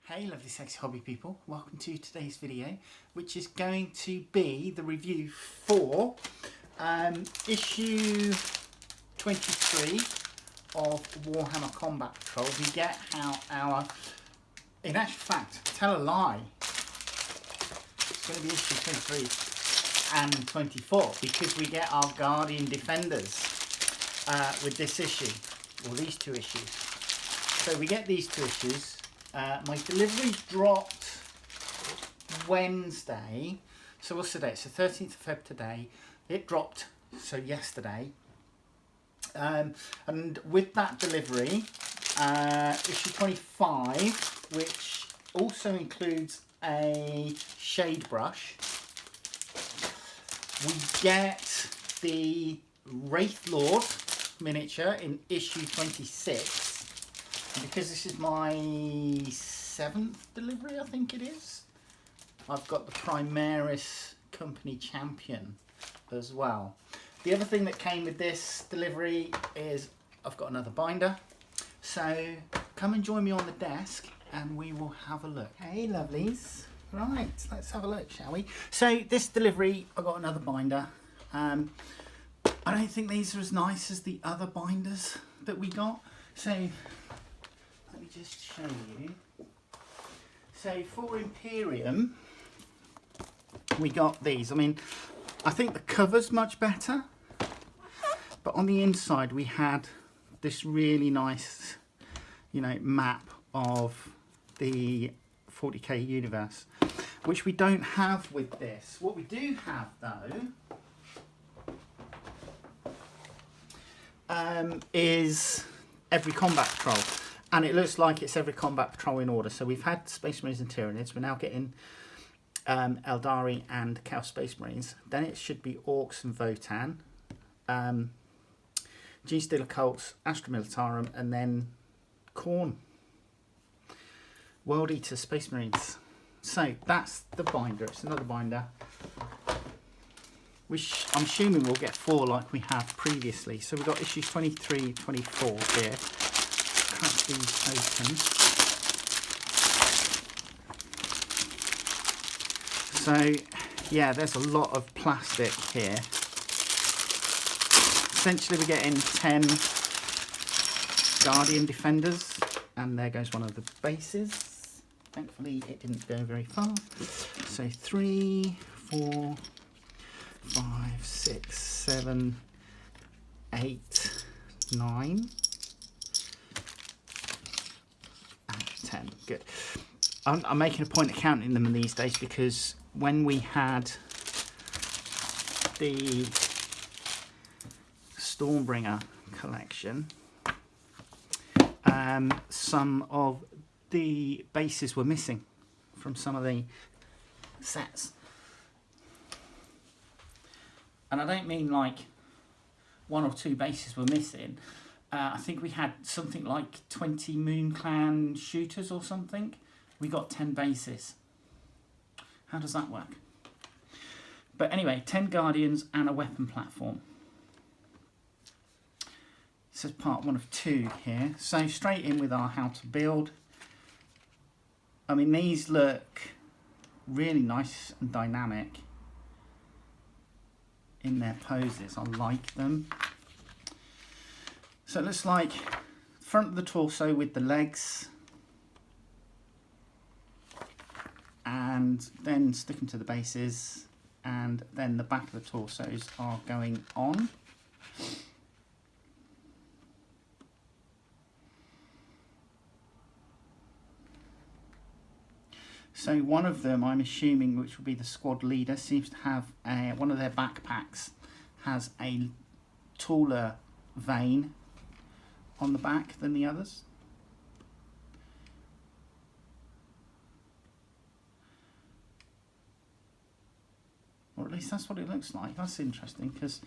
Hey lovely sexy hobby people, welcome to today's video, which is going to be the review for issue 23 of Warhammer Combat Patrol. We get how our, in actual fact, tell a lie, it's going to be issue 23 and 24 because we get our Guardian Defenders with this issue, or these two issues. So we get these two issues. My delivery dropped Wednesday, so what's the date? It's the 13th of Feb today. It dropped, so yesterday. And with that delivery, issue 25, which also includes a shade brush, we get the Wraith Lord miniature in issue 26. And because this is my 7th delivery, I think it is, I've got the Primaris Company Champion as well. The other thing that came with this delivery is I've got another binder. So come and join me on the desk and we will have a look. Hey lovelies. Right, let's have a look, shall we? So this delivery, I got another binder. I don't think these are as nice as the other binders that we got. So let me just show you. So for Imperium, we got these. I mean, I think the cover's much better, but on the inside we had this really nice, map of the 40k universe, which we don't have with this. What we do have though is every combat patrol. And it looks like it's every combat patrol in order. So we've had Space Marines and Tyranids. We're now getting Aeldari and Chaos Space Marines. Then it should be Orcs and Votan. G-Steel Occults, Astra Militarum, and then Khorne. World Eater Space Marines. So that's the binder. It's another binder. Which I'm assuming we'll get 4 like we have previously. So we've got issues 23, 24 here. Crack these open. So yeah, there's a lot of plastic here. Essentially we're getting 10 Guardian Defenders, and there goes one of the bases. Thankfully it didn't go very far. So 3, 4, 5, 6, 7, 8, 9. 10. Good. I'm making a point of counting them these days because when we had the Stormbringer collection, some of the bases were missing from some of the sets. And I don't mean like 1 or 2 bases were missing. I think we had something like 20 Moon Clan shooters or something. We got 10 bases. How does that work? But anyway, 10 Guardians and a weapon platform. This is part 1 of 2 here. So straight in with our how to build. I mean, these look really nice and dynamic in their poses. I like them. So it looks like front of the torso with the legs, and then sticking to the bases, and then the back of the torsos are going on. So one of them, I'm assuming, which will be the squad leader, seems to have one of their backpacks has a taller vein on the back than the others. Or at least that's what it looks like. That's interesting because,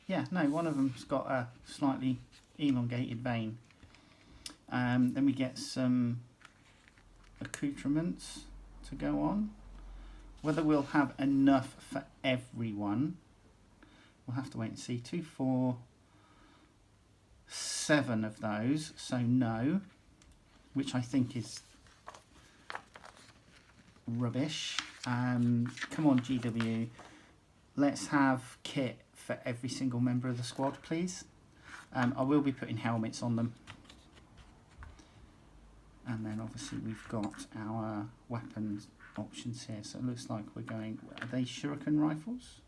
yeah, no, one of them's got a slightly elongated vein. Then we get some accoutrements to go on. Whether we'll have enough for everyone, we'll have to wait and see. 2, 4, 7 of those, so no, which I think is rubbish. Come on, GW. Let's have kit for every single member of the squad, please. I will be putting helmets on them. And then obviously we've got our weapons options here. So it looks like we're going, are they shuriken rifles?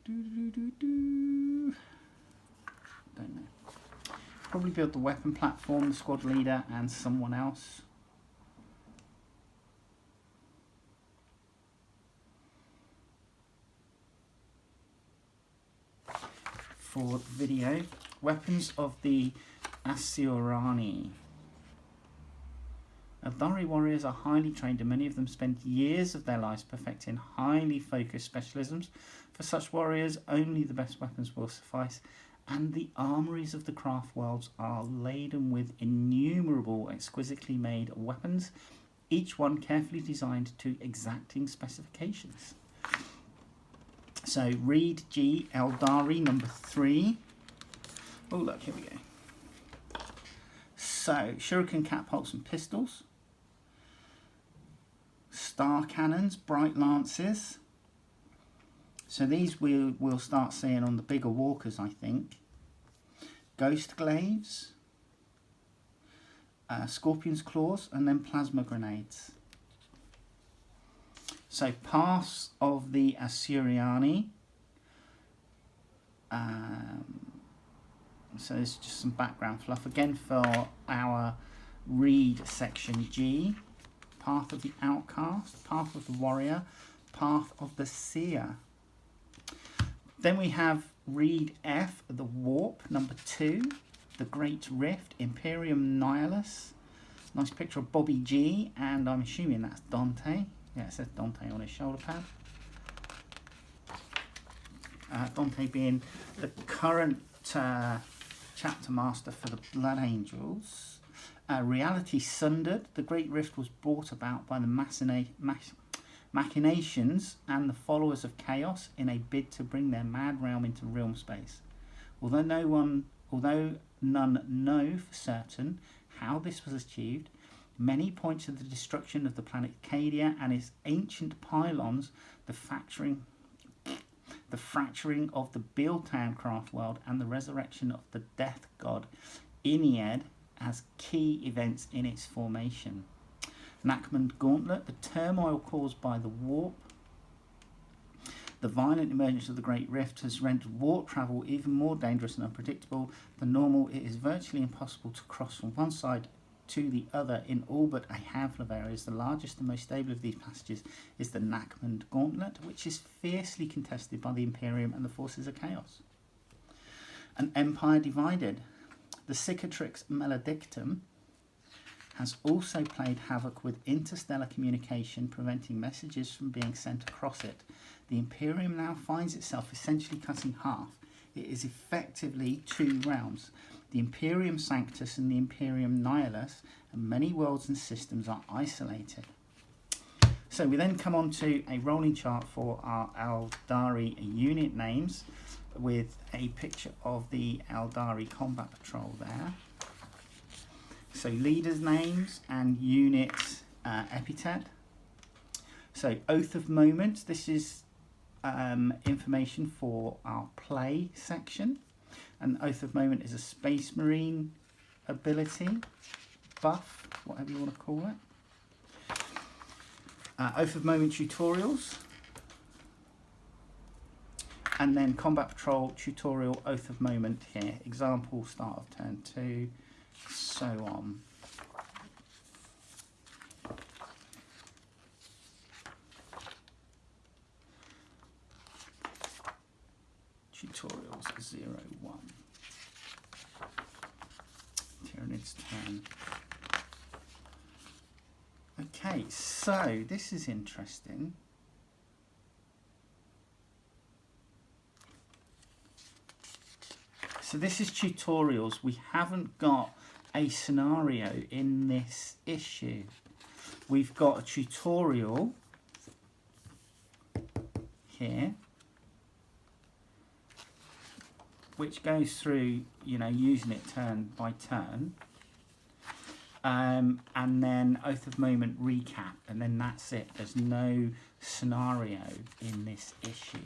Don't know. Probably build the weapon platform, the squad leader and someone else. For video, weapons of the Aeldari. Aeldari warriors are highly trained and many of them spend years of their lives perfecting highly focused specialisms. For such warriors, only the best weapons will suffice, and the armories of the craft worlds are laden with innumerable exquisitely made weapons, each one carefully designed to exacting specifications. So, Reed G. Aeldari, number 3. Oh, look, here we go. So, shuriken catapults and pistols. Star cannons, bright lances. So these we'll start seeing on the bigger walkers, I think. Ghost glaives. Scorpion's claws, and then plasma grenades. So paths of the Aeldari. So there's just some background fluff again for our Reed section G. Path of the Outcast, Path of the Warrior, Path of the Seer. Then we have Reed F, the Warp, number 2, the Great Rift, Imperium Nihilus. Nice picture of Bobby G, and I'm assuming that's Dante. Yeah, it says Dante on his shoulder pad. Dante being the current chapter master for the Blood Angels. Reality sundered. The Great Rift was brought about by the machinations and the followers of chaos in a bid to bring their mad realm into realm space. Although none know for certain how this was achieved, many point to the destruction of the planet Cadia and its ancient pylons, the fracturing of the Bealtown craft world, and the resurrection of the death god Ennead as key events in its formation. Nachmund Gauntlet, the turmoil caused by the warp. The violent emergence of the Great Rift has rendered warp travel even more dangerous and unpredictable than normal. It is virtually impossible to cross from one side to the other in all but a handful of areas. The largest and most stable of these passages is the Nachmund Gauntlet, which is fiercely contested by the Imperium and the forces of chaos. An empire divided. The Cicatrix Maledictum has also played havoc with interstellar communication, preventing messages from being sent across it. The Imperium now finds itself essentially cut in half. It is effectively 2 realms, the Imperium Sanctus and the Imperium Nihilus, and many worlds and systems are isolated. So we then come on to a rolling chart for our Aeldari unit names, with a picture of the Aeldari Combat Patrol there. So leaders' names and unit epithet. So Oath of Moment, this is information for our play section. And Oath of Moment is a Space Marine ability, buff, whatever you want to call it. Oath of Moment tutorials. And then Combat Patrol tutorial, Oath of Moment here. Example, start of turn 2, so on. Tutorials 0-1. Tyranid's turn. Okay, so this is interesting. So this is tutorials. We haven't got a scenario in this issue. We've got a tutorial here, which goes through, you know, using it turn by turn. and then Oath of Moment recap, and then that's it. There's no scenario in this issue.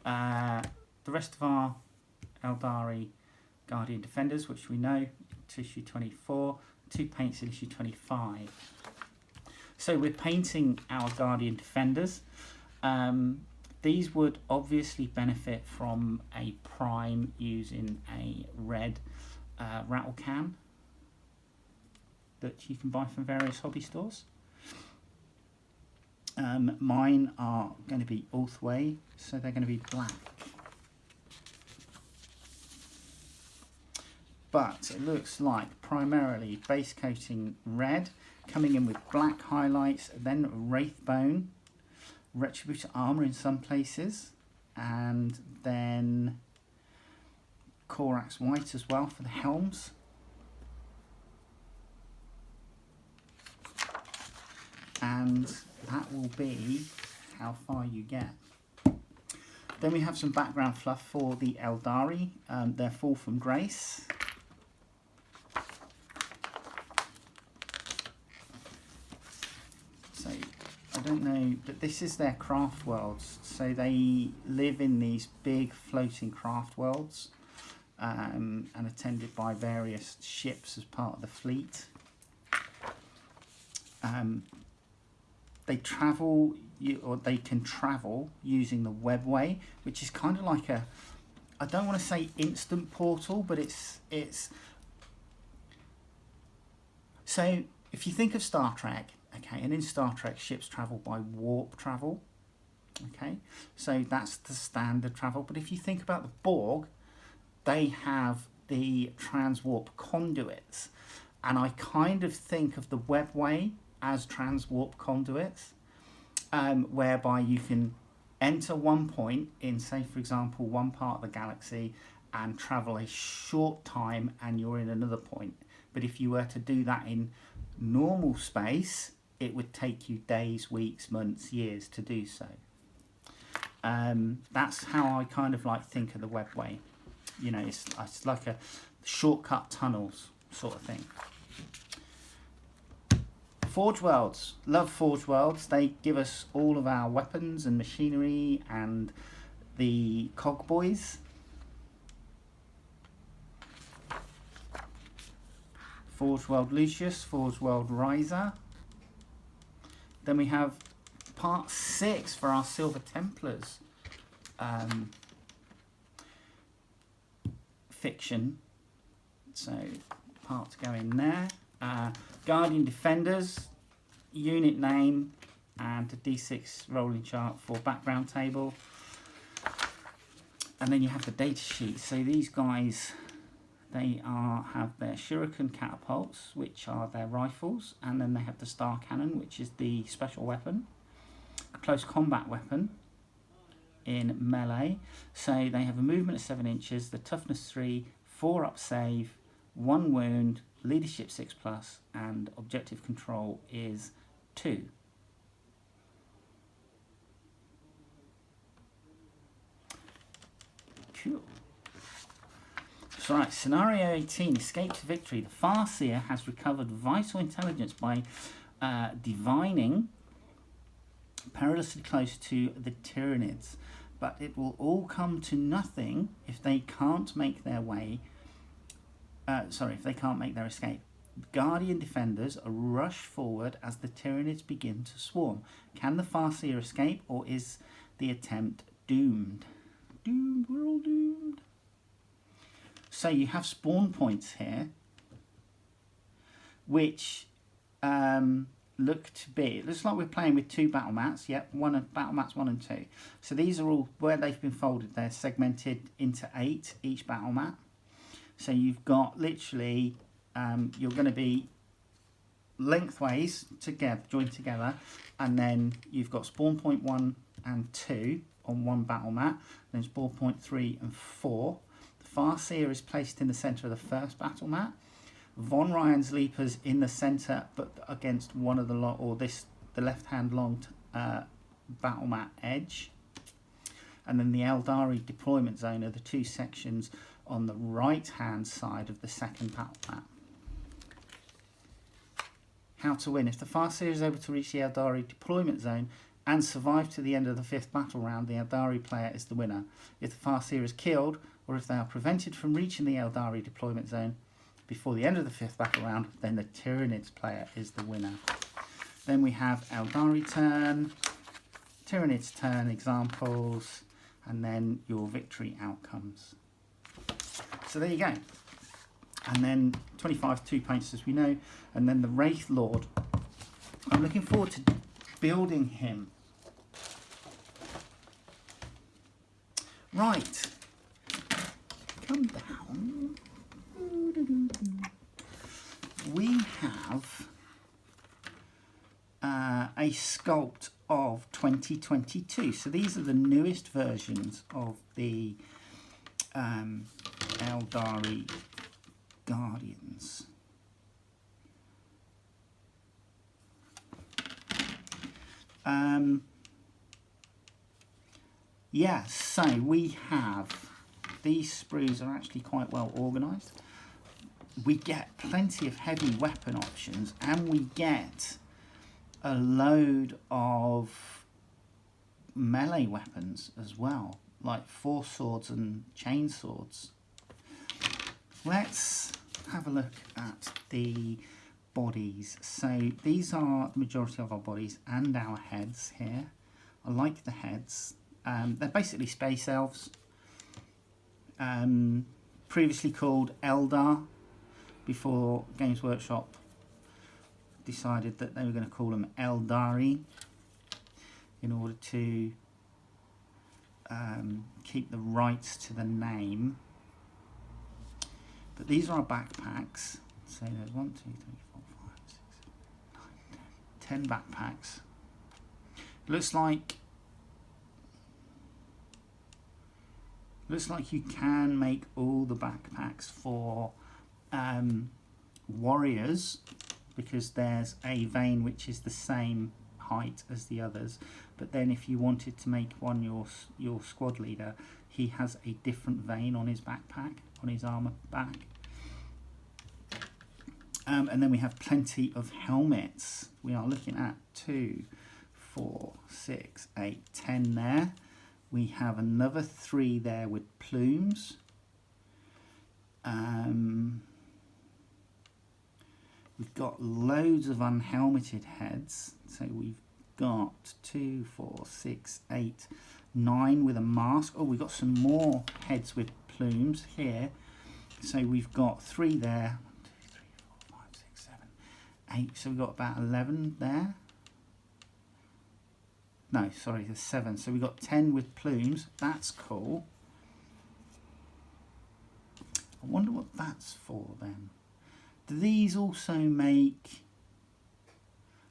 The rest of our Aeldari Guardian Defenders, which we know, to issue 24, 2 paints in issue 25. So we're painting our Guardian Defenders. These would obviously benefit from a prime using a red rattle can that you can buy from various hobby stores. Mine are going to be Ulthway, so they're going to be black. But it looks like primarily base coating red, coming in with black highlights, then Wraithbone, Retributor armor in some places, and then Corax white as well for the helms. And that will be how far you get. Then we have some background fluff for the Aeldari, their Fall from Grace. So I don't know, but this is their craft worlds. So they live in these big floating craft worlds, and attended by various ships as part of the fleet. They travel, or they can travel using the webway, which is kind of like a, I don't want to say instant portal, but it's. So if you think of Star Trek, okay, and in Star Trek ships travel by warp travel, okay, so that's the standard travel. But if you think about the Borg, they have the transwarp conduits, and I kind of think of the webway as transwarp conduits, whereby you can enter one point in, say for example, one part of the galaxy and travel a short time and you're in another point. But if you were to do that in normal space, it would take you days, weeks, months, years to do so. That's how I kind of like think of the webway. You know, it's like a shortcut tunnels sort of thing. Forge Worlds. Love Forge Worlds. They give us all of our weapons and machinery and the cogboys. Forge World Lucius, Forge World Riser. Then we have part 6 for our Silver Templars fiction. So part to go in there. Guardian Defenders, unit name, and a D6 rolling chart for background table. And then you have the data sheet. So these guys, they have their shuriken catapults, which are their rifles, and then they have the star cannon, which is the special weapon, a close combat weapon in melee. So they have a movement of 7 inches, the toughness 3, 4 up save, 1 wound, leadership 6+, and objective control is 2. Cool. So right, scenario 18, escape to victory. The Farseer has recovered vital intelligence by divining perilously close to the Tyranids, but it will all come to nothing if they can't make their way. If they can't make their escape. Guardian Defenders rush forward as the Tyranids begin to swarm. Can the Farseer escape, or is the attempt doomed? Doomed, we're all doomed. So you have spawn points here, which look to be, it looks like we're playing with 2 battle mats. Yep, battle mats 1 and 2. So these are all, where they've been folded, they're segmented into 8, each battle mat. So you've got literally, you're going to be lengthways together, joined together, and then you've got spawn point 1 and 2 on one battle mat, then spawn point 3 and 4. The Farseer is placed in the centre of the first battle mat. Von Ryan's Leapers in the centre, but against one of the left-hand long battle mat edge. And then the Aeldari deployment zone are the 2 sections on the right hand side of the second battle map. How to win. If the Farseer is able to reach the Aeldari deployment zone and survive to the end of the 5th battle round, the Aeldari player is the winner. If the Farseer is killed, or if they are prevented from reaching the Aeldari deployment zone before the end of the 5th battle round, then the Tyranids player is the winner. Then we have Aeldari turn, Tyranids turn examples, and then your victory outcomes. So there you go. And then 25 2 points, as we know, and then the Wraith Lord. I'm looking forward to building him. Right, come down. We have a sculpt of 2022. So these are the newest versions of the Aeldari Guardians. Yeah, so we have, these sprues are actually quite well organised. We get plenty of heavy weapon options, and we get a load of melee weapons as well, like force swords and chain swords. Let's have a look at the bodies. So these are the majority of our bodies and our heads here. I like the heads. They're basically space elves, previously called Eldar, before Games Workshop decided that they were going to call them Aeldari in order to keep the rights to the name. But these are our backpacks. So there's 1, 2, 3, 4, 5, 6, 7, 9, 10 backpacks. Looks like you can make all the backpacks for warriors, because there's a vein which is the same height as the others. But then if you wanted to make one your squad leader, he has a different vein on his backpack, on his armor back. And then we have plenty of helmets. We are looking at 2, 4, 6, 8, 10 there. We have another 3 there with plumes. We've got loads of unhelmeted heads. So we've got 2, 4, 6, 8, 9 with a mask. Oh, we've got some more heads with plumes here. So we've got 3 there. 1, 2, 3, 4, 5, 6, 7, 8. So we've got about 11 there. No, sorry, there's 7. So we've got 10 with plumes. That's cool. I wonder what that's for then. Do these also make...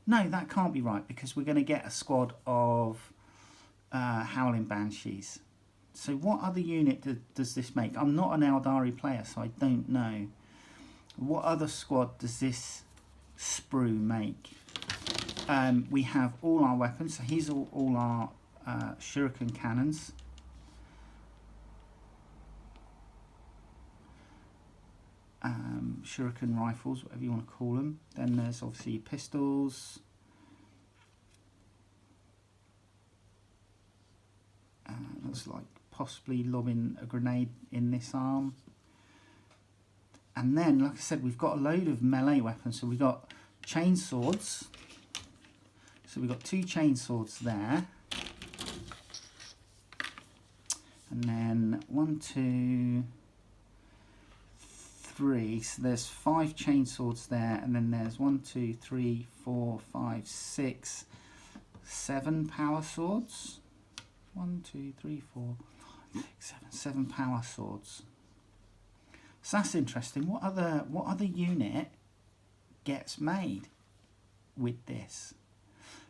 No, that can't be right, because we're going to get a squad of Howling Banshees. So what other unit does this make? I'm not an Aeldari player, so I don't know. What other squad does this sprue make? We have all our weapons. So here's all our shuriken cannons. Shuriken rifles, whatever you want to call them. Then there's obviously pistols. Looks like possibly lobbing a grenade in this arm. And then, like I said, we've got a load of melee weapons. So we've got chain swords. So we've got 2 chain swords there. And then 1, 2, 3. So there's 5 chain swords there. And then there's 1, 2, 3, 4, 5, 6, 7 power swords. 1, 2, 3, 4, 5, 6, 7 power swords. So that's interesting. What other unit gets made with this?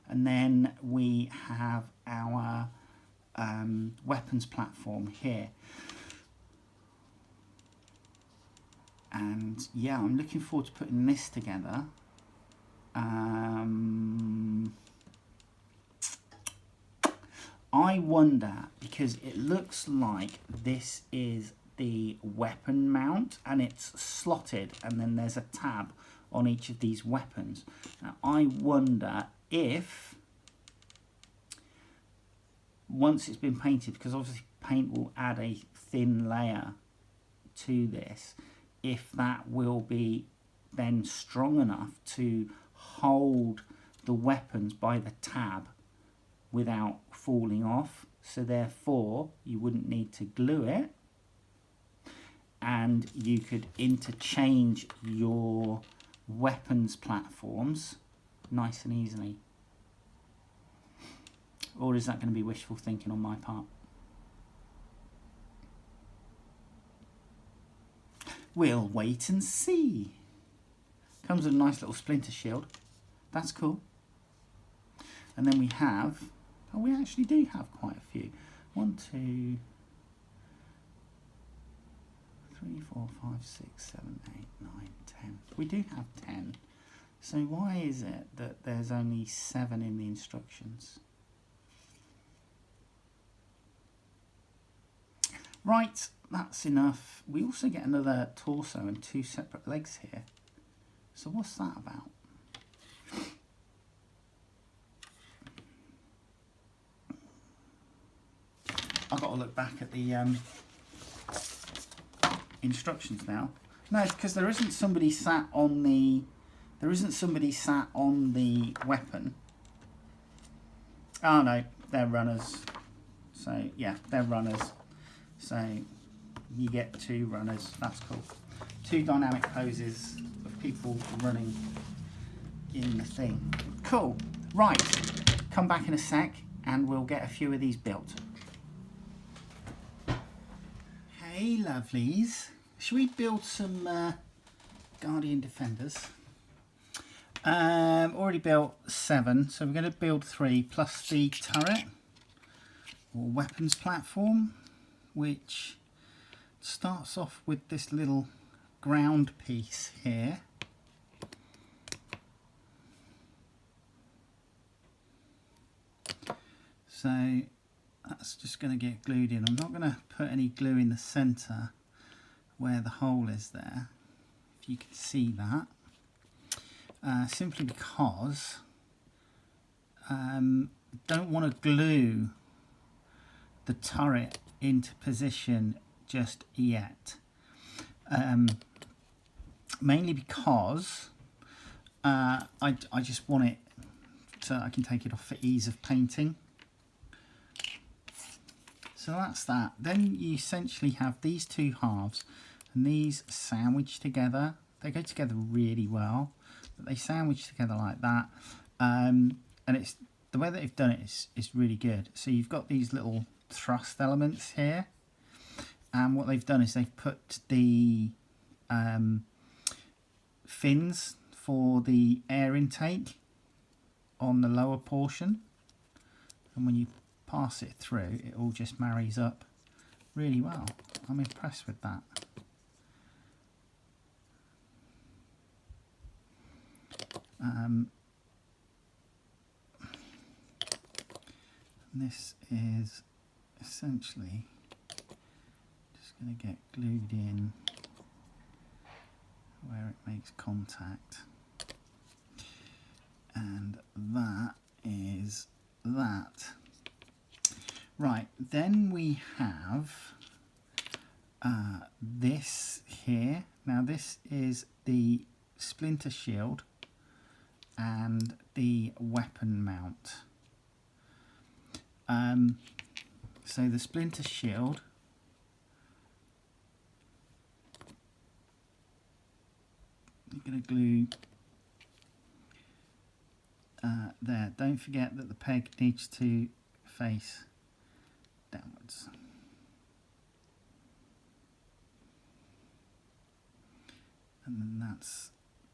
And then we have our weapons platform here. And yeah, I'm looking forward to putting this together. I wonder, because it looks like this is the weapon mount and it's slotted, and then there's a tab on each of these weapons. Now, I wonder if, once it's been painted, because obviously paint will add a thin layer to this, if that will be then strong enough to hold the weapons by the tab without falling off, so therefore you wouldn't need to glue it, and you could interchange your weapons platforms nice and easily. Or is that going to be wishful thinking on my part? We'll wait and see. Comes with a nice little splinter shield. That's cool. And then we have, oh, we actually do have quite a few. 1, 2, 3, 4, 5, 6, 7, 8, 9, 10. We do have 10. So why is it that there's only 7 in the instructions? Right, that's enough. We also get another torso and 2 separate legs here. So what's that about? I've got to look back at the instructions now. No, it's because there isn't somebody sat on the weapon. Oh no, they're runners. So yeah, they're runners. So you get 2 runners. That's cool. 2 dynamic poses of people running in the thing. Cool. Right. Come back in a sec and we'll get a few of these built. Hey lovelies. Should we build some Guardian Defenders? Already built 7, so we're going to build 3 plus the turret or weapons platform, which starts off with this little ground piece here. So that's just going to get glued in. I'm not going to put any glue in the centre where the hole is there, if you can see that, simply because I don't want to glue the turret into position just yet. Mainly because I just want it so I can take it off for ease of painting. So that's that. Then you essentially have these 2 halves and these sandwiched together. They go together really well, but they sandwich together like that. And it's the way that they've done it is really good. So you've got these little thrust elements here, and what they've done is they've put the fins for the air intake on the lower portion, and when you pass it through, it all just marries up really well. I'm impressed with that. This is essentially just going to get glued in where it makes contact, and that is that. Right, then we have this here. Now this is the splinter shield and the weapon mount. So the splinter shield, I'm going to glue there. Don't forget that the peg needs to face downwards. And then that's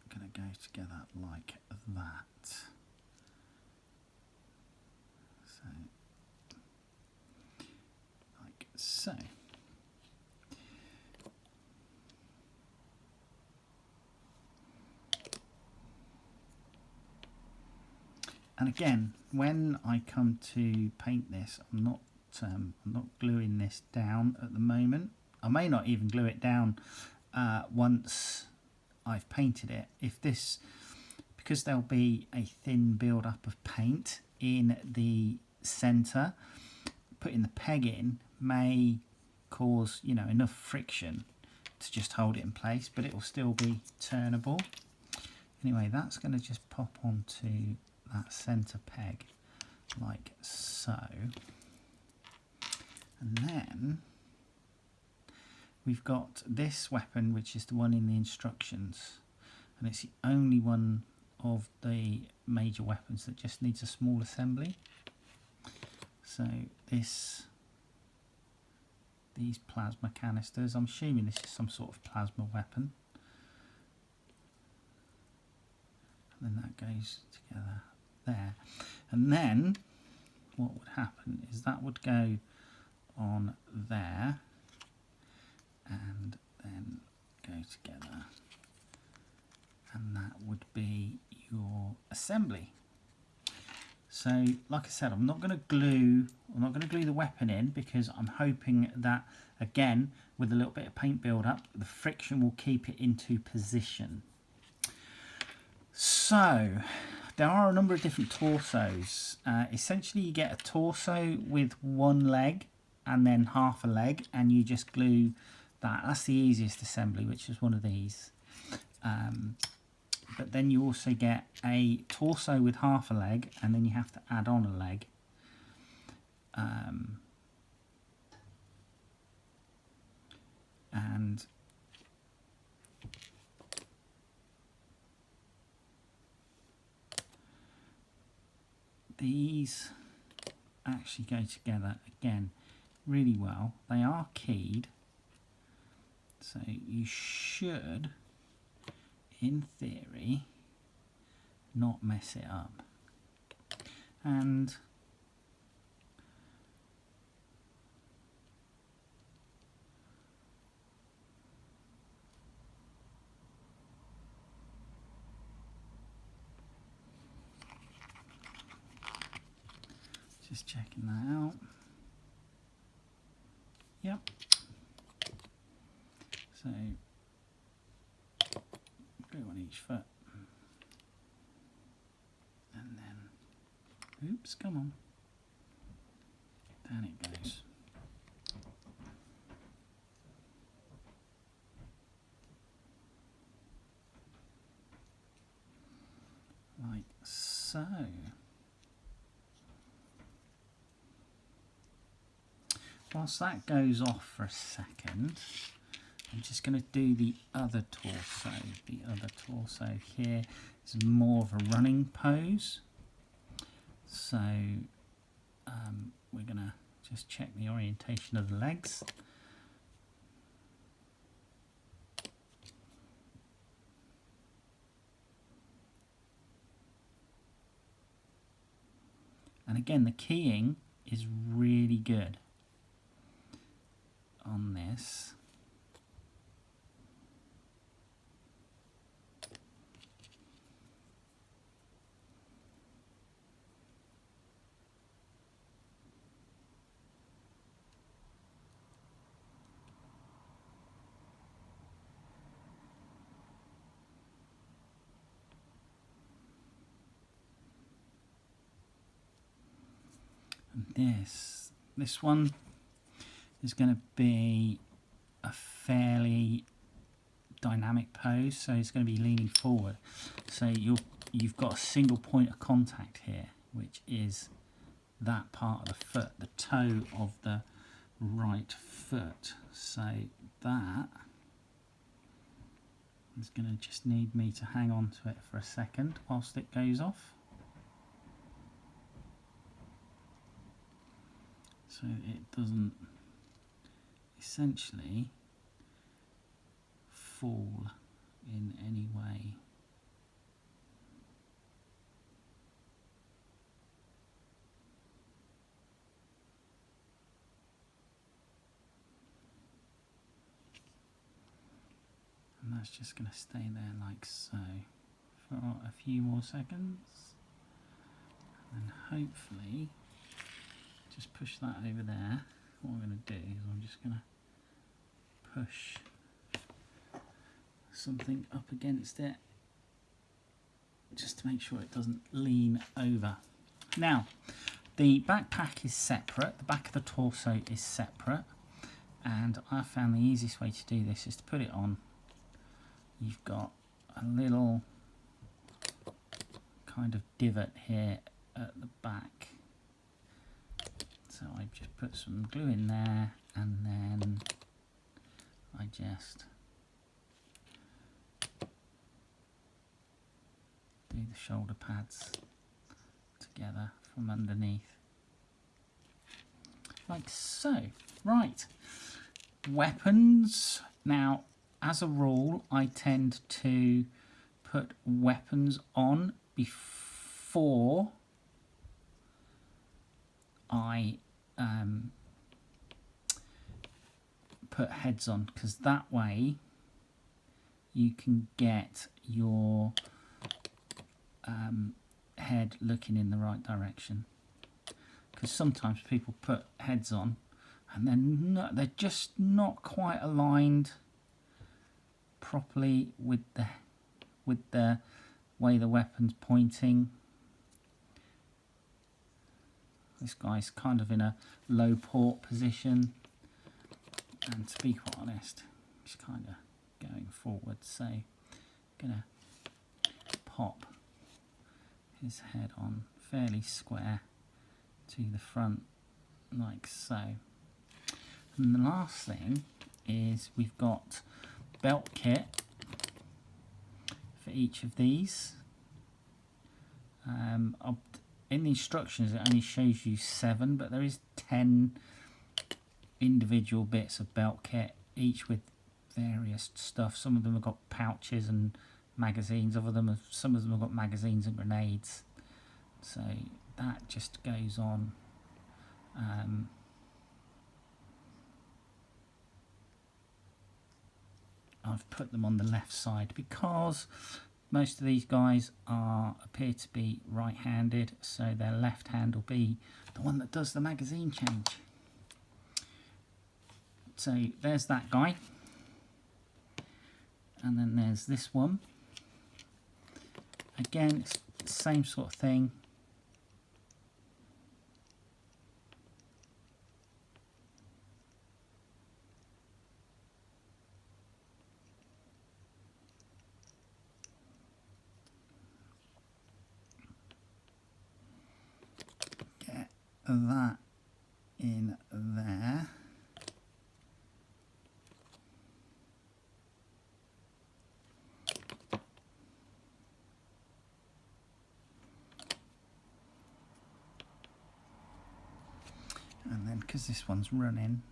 going to go together like that. So, like so. And again, when I come to paint this, I'm not gluing this down at the moment. I may not even glue it down once I've painted it. If this, because there'll be a thin build up of paint in the center, putting the peg in may cause, you know, enough friction to just hold it in place, but it will still be turnable. Anyway, that's going to just pop onto that center peg like so. And then we've got this weapon, which is the one in the instructions, and it's the only one of the major weapons that just needs a small assembly. So these plasma canisters, I'm assuming this is some sort of plasma weapon. And then that goes together there. And then what would happen is that would go on there and then go together. And that would be your assembly. So, like I said, I'm not going to glue the weapon in, because I'm hoping that, again, with a little bit of paint build up, the friction will keep it into position. So, there are a number of different torsos. Essentially, you get a torso with one leg and then half a leg, and you just glue that. That's the easiest assembly, which is one of these. But then you also get a torso with half a leg, and then you have to add on a leg. And these actually go together again really well. They are keyed, so you should, in theory, not mess it up. And just checking that out. Yep. So go on each foot. And then, oops, come on. Down it goes. Like so. Whilst that goes off for a second, I'm just going to do the other torso. The other torso here is more of a running pose. So we're going to just check the orientation of the legs. And again, the keying is really good on this. And this one is going to be a fairly dynamic pose, so it's going to be leaning forward. So you've got a single point of contact here, which is that part of the foot, the toe of the right foot. So that is going to just need me to hang on to it for a second whilst it goes off. So it doesn't essentially fall in any way. And that's just going to stay there like so for a few more seconds, and hopefully just push that over there. What I'm going to do is I'm just going to push something up against it just to make sure it doesn't lean over. Now, the backpack is separate, the back of the torso is separate, and I found the easiest way to do this is to put it on. You've got a little kind of divot here at the back. So I just put some glue in there, and then I just do the shoulder pads together from underneath, like so. Right, weapons. Now, as a rule, I tend to put weapons on before I put heads on, because that way you can get your head looking in the right direction. Because sometimes people put heads on and they're just not quite aligned properly with the way the weapon's pointing. This guy's kind of in a low port position, and to be quite honest, he's kind of going forward, so I'm gonna pop his head on fairly square to the front, like so. And the last thing is we've got belt kit for each of these. In the instructions it only shows you 7, but there is 10 individual bits of belt kit, each with various stuff. Some of them have got pouches and magazines, some of them have got magazines and grenades. So that just goes on. I've put them on the left side because most of these guys appear to be right-handed, so their left hand will be the one that does the magazine change. So there's that guy, and then there's this one. Again, it's the same sort of thing. Get that in there. And then, because this one's running,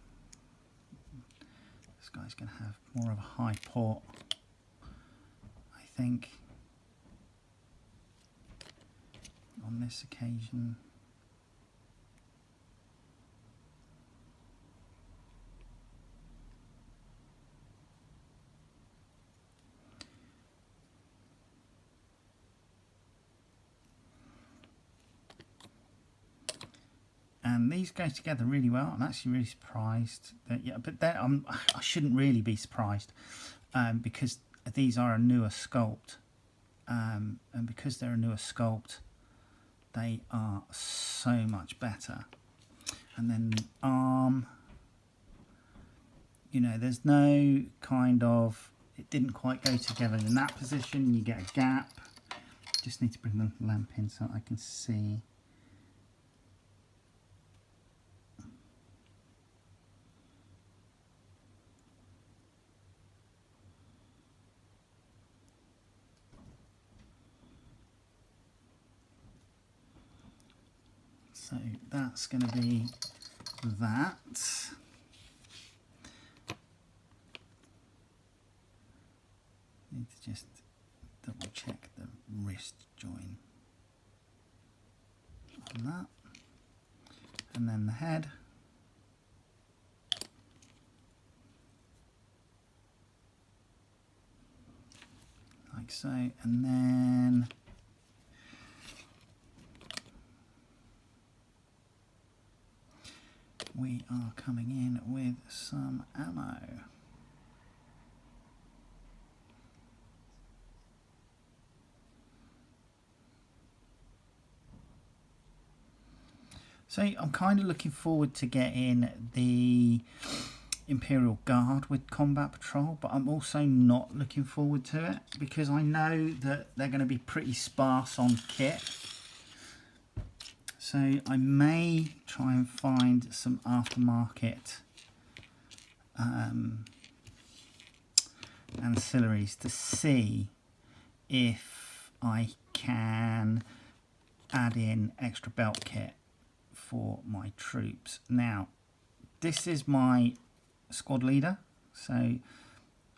this guy's going to have more of a high port, I think, on this occasion. And these go together really well. I'm actually really surprised that, yeah, but I shouldn't really be surprised because these are a newer sculpt, and because they're a newer sculpt, they are so much better. And then the arm, you know, there's no kind of, it didn't quite go together in that position. You get a gap. Just need to bring the lamp in so I can see. So that's going to be that. Need to just double check the wrist join on that. And then the head. Like so. And then we are coming in with some ammo. So I'm kind of looking forward to getting the Imperial Guard with Combat Patrol, but I'm also not looking forward to it because I know that they're going to be pretty sparse on kit. So I may try and find some aftermarket ancillaries to see if I can add in extra belt kit for my troops. Now, this is my squad leader, so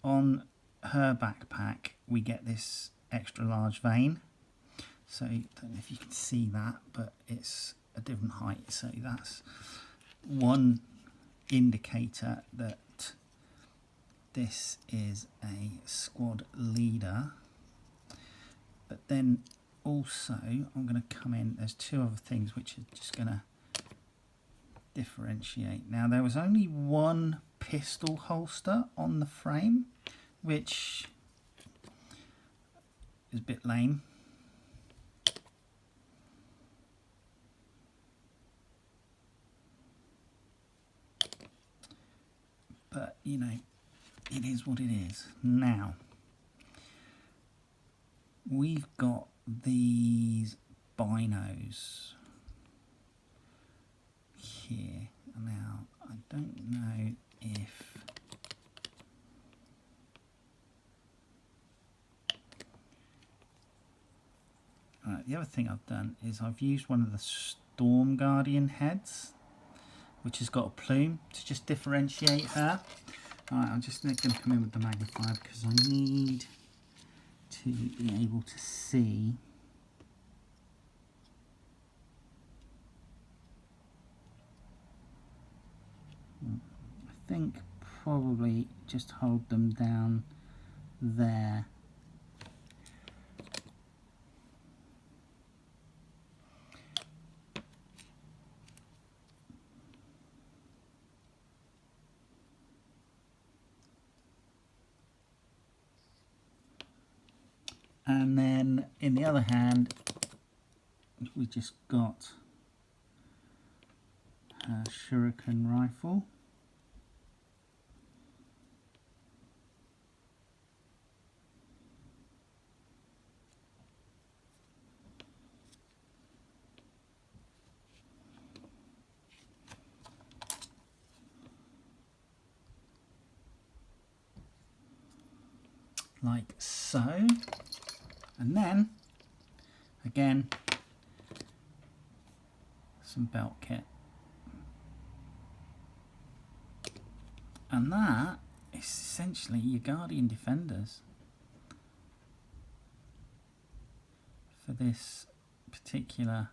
on her backpack we get this extra large vein. So I don't know if you can see that, but it's a different height, so that's one indicator that this is a squad leader. But then also I'm going to come in, there's two other things which are just going to differentiate. Now, there was only one pistol holster on the frame, which is a bit lame. But, you know, it is what it is. Now, we've got these binos here. Now, I don't know if the other thing I've done is I've used one of the Storm Guardian heads, which has got a plume, to just differentiate her. Alright, I'm just going to come in with the magnifier because I need to be able to see I think probably just hold them down there. And then in the other hand, we just got a shuriken rifle. Like so. And then, again, some belt kit. And that is essentially your Guardian Defenders for this particular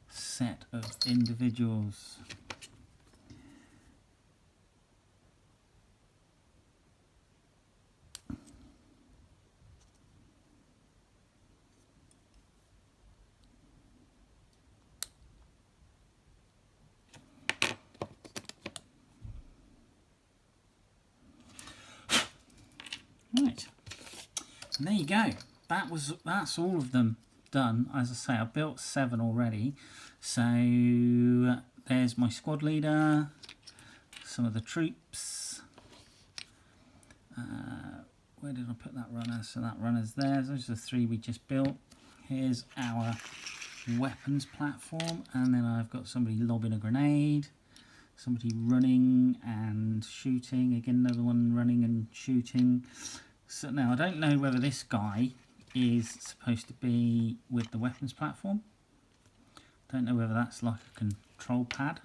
set of individuals. Right, and there you go. That's all of them done. As I say, I built 7 already. So there's my squad leader, some of the troops. Where did I put that runner? So that runner's there. Those are the 3 we just built. Here's our weapons platform, and then I've got somebody lobbing a grenade. Somebody running and shooting, again another one running and shooting. So now I don't know whether this guy is supposed to be with the weapons platform. Don't know whether that's like a control pad.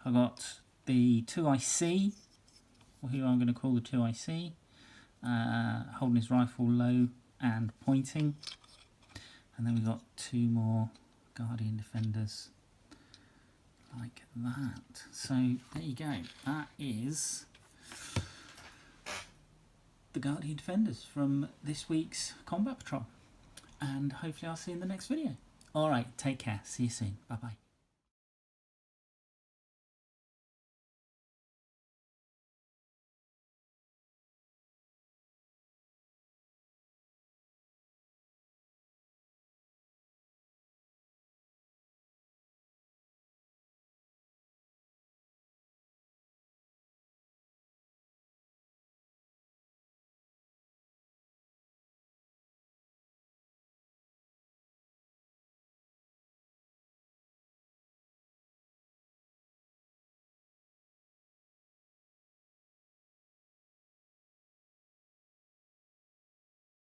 I got the 2IC, or who I'm going to call the 2IC, holding his rifle low and pointing. And then we've got 2 more Guardian Defenders. Like that. So there you go. That is the Guardian Defenders from this week's Combat Patrol. And hopefully I'll see you in the next video. Alright, take care. See you soon. Bye bye.